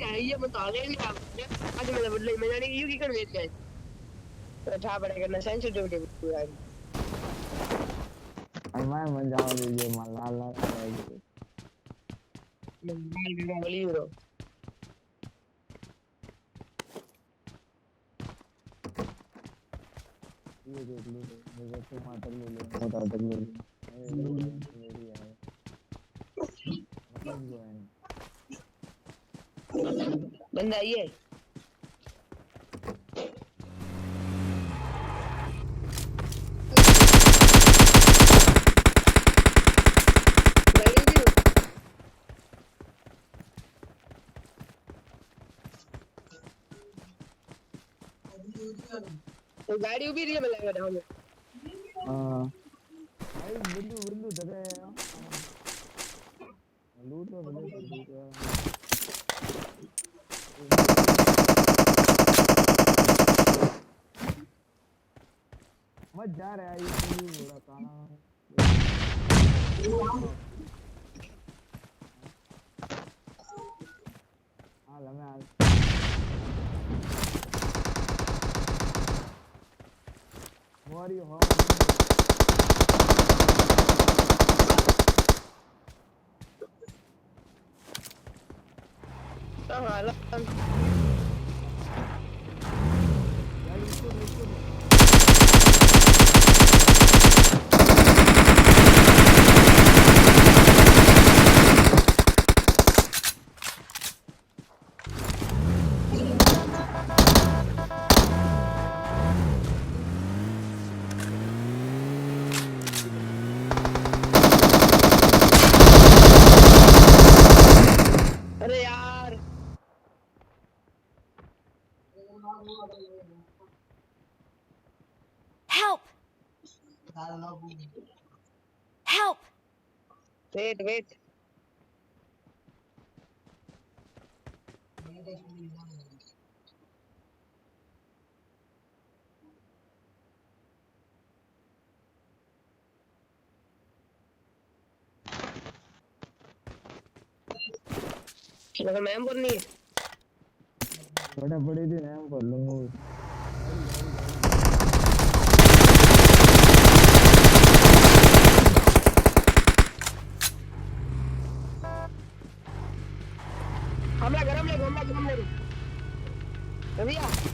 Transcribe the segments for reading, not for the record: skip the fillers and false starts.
क्या है ये बता ले नहीं आज मैं बदले मैं जाने यू की कर वेट गाइस तो था पड़ेगा ना सेंसिटिविटी पूरा मैं मन जाओ दीजिए मन लाल लाल रहेगी लाल भी बोली ब्रो ये देख लो मेरे टमाटर ले लो टमाटर ले लो मेरी है मतलब जो है बंदा ये तो गाड़ी उभी रही है मैं लगा रहा हूं हां भाई बिल्लू दबे लूट लो भले लूट लो मत जा रहा है ये बड़ा काला हां लगा What you home? अरे यार Help! Help! Wait. मगर मैम पर नहीं बड़ा बड़े दिन है कर लूंगा हमला गरम ले भैया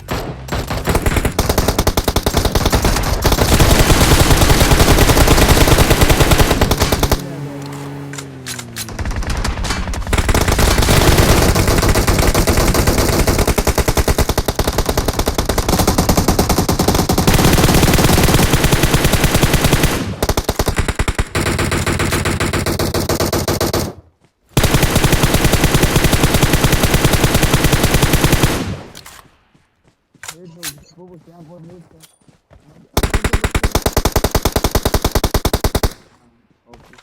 वो क्या बोल रहे थे ओके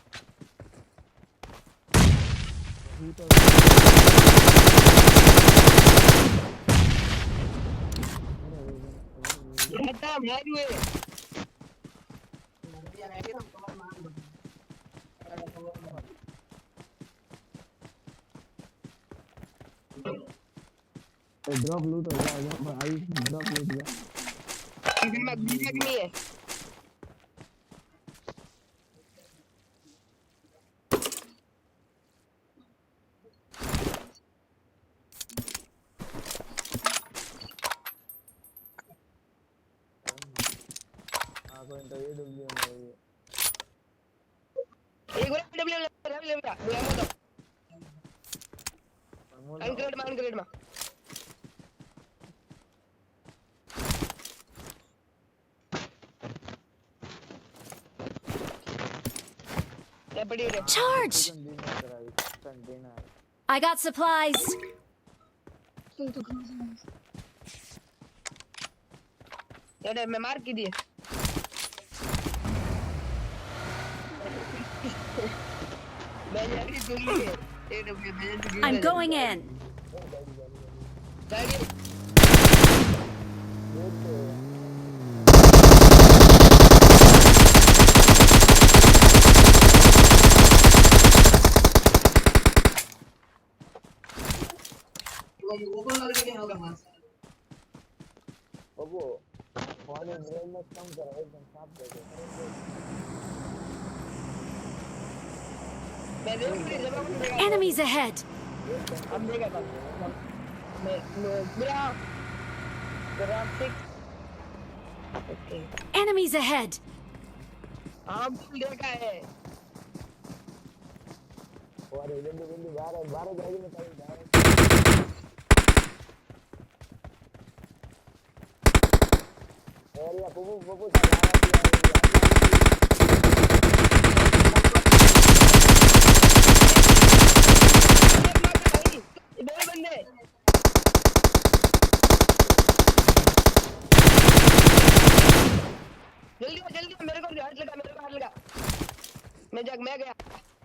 रहता भाग हुए ड्रॉप लूट हो गया आई ड्रॉप लूट गया लेकिन मैं नहीं है एक बार डब्ल्यू अनग्रेड में Charge! I got supplies. यार मैं मार की दिए I'm going in. बाबू फोन इन ब्राइटनेस कम करो एकदम साफ देखो मैं देखूं नहीं जब हम देगा Enemies ahead! हम देगा था मैं मेरा ग्राफिक ओके Enemies ahead! हाँ बिल देखा है और बिंदु बिंदु बाहर बाहर जाएगी ना टाइम बाहर एरिया बबू बबू दो बंदे जल्दी मेरे को हाथ लगा मैं गया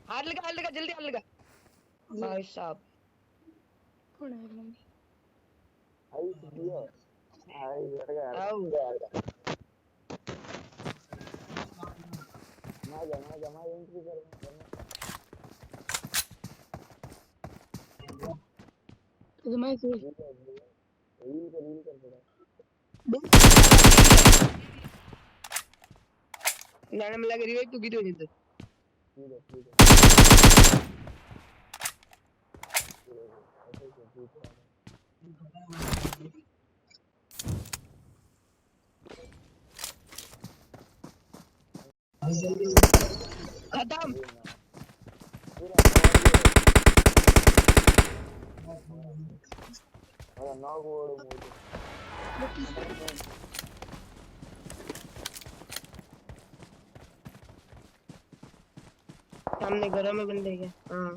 हाथ लगा जल्दी हाथ लगा भाई साहब कौन है मम्मी आई दियो आई लड़का आओ मैं एंट्री करूंगा तो मैं कोई रील कर थोड़ा नाना मिला के रिवाइव तू की दो जिंदा ठीक है खत्म पूरा नॉक ओड सामने घर में बंदे क्या हाँ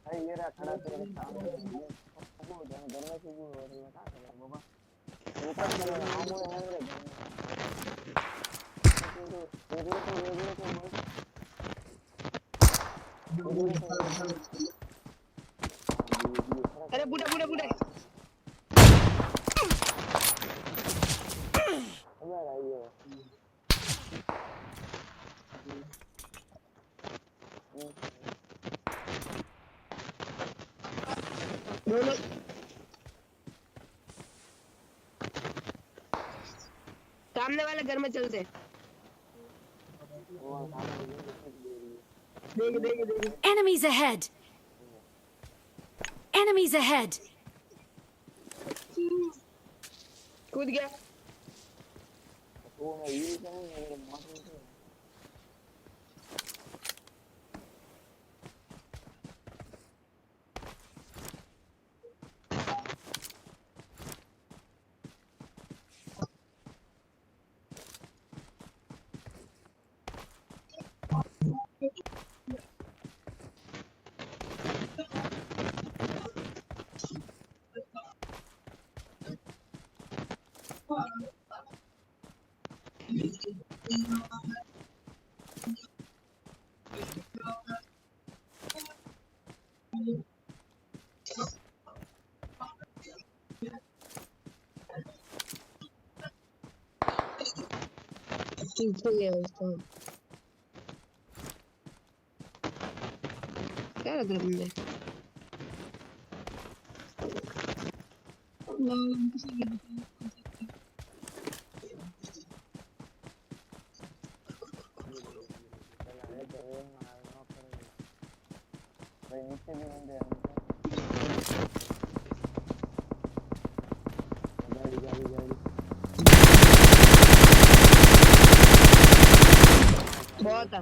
भाई ये रहा खड़ा तेरे सामने वो घर में से वो और ये का कर बाबा ऊपर चलो हम वो है रे अरे बूढ़ा हमारा ये दोनों सामने वाले घर में चलते देख Enemies ahead! Enemies ahead! कूद गया वो मैं ये क्या मेरे मार पीछे गया उसको क्या लग रहा है भाई नीचे भी बंदे हैं गाड़ी बहुत है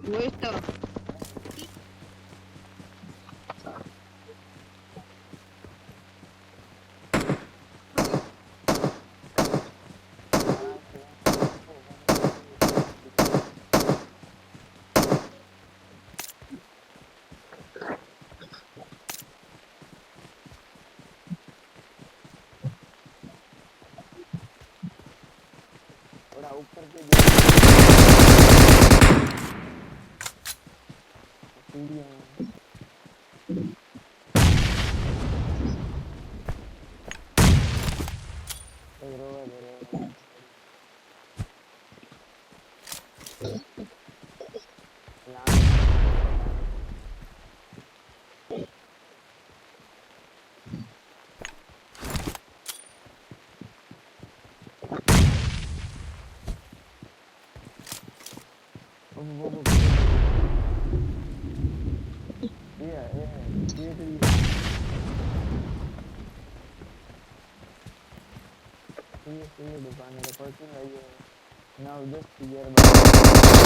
वो तो थोड़ा ऊपर के दुकान है, 9-10 ईयर बाद